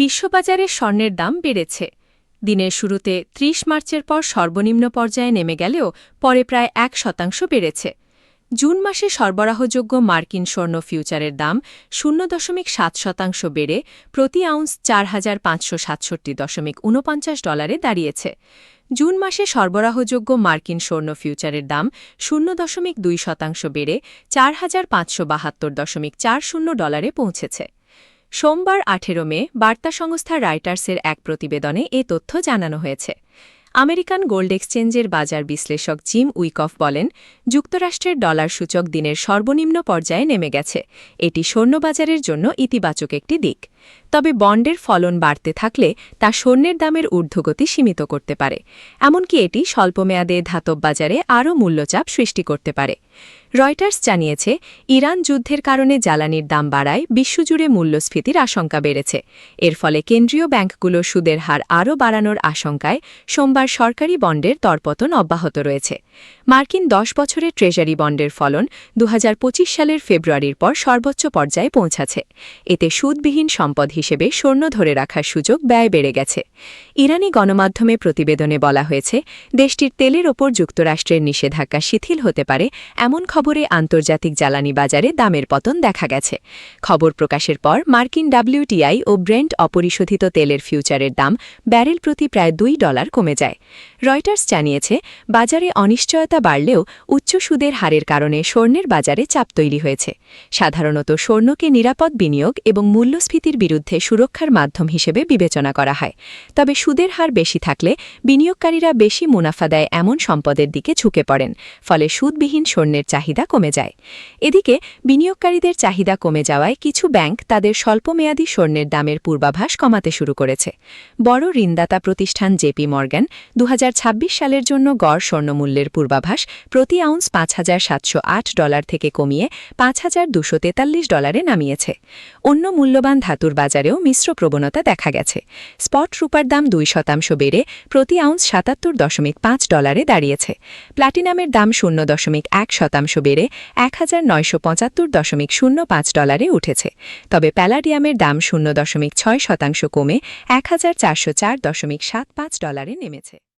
বিশ্ববাজারে স্বর্ণের দাম বেড়েছে। দিনের শুরুতে ৩০ মার্চের পর সর্বনিম্ন পর্যায়ে নেমে গেলেও পরে প্রায় ১% বেড়েছে। জুন মাসে সরবরাহযোগ্য মার্কিন স্বর্ণ ফিউচারের দাম ০.৭% বেড়ে প্রতি আউন্স $৪,৫৬৭.৪৯ দাঁড়িয়েছে। জুন মাসে সরবরাহযোগ্য মার্কিন স্বর্ণ ফিউচারের দাম ০.২% বেড়ে $৪,৫৭২.৪০ পৌঁছেছে। সোমবার ১৮ মে বার্তা সংস্থা রয়টার্সের এক প্রতিবেদনে এ তথ্য জানানো হয়েছে। আমেরিকান গোল্ড এক্সচেঞ্জের বাজার বিশ্লেষক জিম উইকফ বলেন, যুক্তরাষ্ট্রের ডলার সূচক দিনের সর্বনিম্ন পর্যায়ে নেমে গেছে। এটি স্বর্ণবাজারের জন্য ইতিবাচক একটি দিক। তবে বন্ডের ফলন বাড়তে থাকলে তা স্বর্ণের দামের ঊর্ধ্বগতি সীমিত করতে পারে। এমনকি এটি স্বল্পমেয়াদে ধাতব বাজারে আরও মূল্যচাপ সৃষ্টি করতে পারে। রয়টার্স জানিয়েছে, ইরান যুদ্ধের কারণে জ্বালানির দাম বাড়ায় বিশ্বজুড়ে মূল্যস্ফীতির আশঙ্কা বেড়েছে। এর ফলে কেন্দ্রীয় ব্যাংকগুলোর সুদের হার আরও বাড়ানোর আশঙ্কায় সোমবার সরকারি বন্ডের দরপতন অব্যাহত রয়েছে। মার্কিন ১০ বছরের ট্রেজারি বন্ডের ফলন ২০২৫ সালের ফেব্রুয়ারির পর সর্বোচ্চ পর্যায়ে পৌঁছেছে। এতে সুদবিহীন সম্পদ হিসেবে স্বর্ণ ধরে রাখার সুযোগ ব্যয় বেড়ে গেছে। ইরানি গণমাধ্যমে প্রতিবেদনে বলা হয়েছে, দেশটির তেলের ওপর যুক্তরাষ্ট্রের নিষেধাজ্ঞা শিথিল হতে পারে এমন খবরে আন্তর্জাতিক জ্বালানি বাজারে দামের পতন দেখা গেছে। খবর প্রকাশের পর মার্কিন WTI ও ব্রেন্ট অপরিশোধিত তেলের ফিউচারের দাম ব্যারেল প্রতি প্রায় $2 কমে যায়। রয়টার্স জানিয়েছে, বাজারে অনিশ্চয়তা বাড়লেও উচ্চ সুদের হারের কারণে স্বর্ণের বাজারে চাপ তৈরি হয়েছে। সাধারণত স্বর্ণকে নিরাপদ বিনিয়োগ এবং মূল্যস্ফীতির বিরুদ্ধে সুরক্ষার মাধ্যম হিসেবে বিবেচনা করা হয়। তবে সুদের হার বেশি থাকলে বিনিয়োগকারীরা বেশি মুনাফা দেয় এমন সম্পদের দিকে ঝুঁকে পড়েন, ফলে সুদবিহীন স্বর্ণের চাহিদা কমে যায়। এদিকে বিনিয়োগকারীদের চাহিদা কমে যাওয়ায় কিছু ব্যাংক তাদের স্বল্পমেয়াদী স্বর্ণের দামের পূর্বাভাস কমাতে শুরু করেছে। বড় ঋণদাতা প্রতিষ্ঠান জেপি মর্গান ২০২৬ সালের জন্য গড় স্বর্ণমূল্যের পূর্বাভাস প্রতি আউন্স $৫,৭০৮ থেকে কমিয়ে $৫,২৪৩ নামিয়েছে। অন্য মূল্যবান ধাতুর বাজারেও মিশ্র প্রবণতা দেখা গেছে। স্পট রূপার দাম ২% বেড়ে প্রতি আউন্স $৭৭.৫ দাঁড়িয়েছে। প্লাটিনামের দাম ০.১% বেড়ে $১,৯৭৫.০৫ উঠেছে। তবে প্যালাডিয়ামের দাম ০.৬% কমে $১,৪০৪.৭৫ নেমেছে।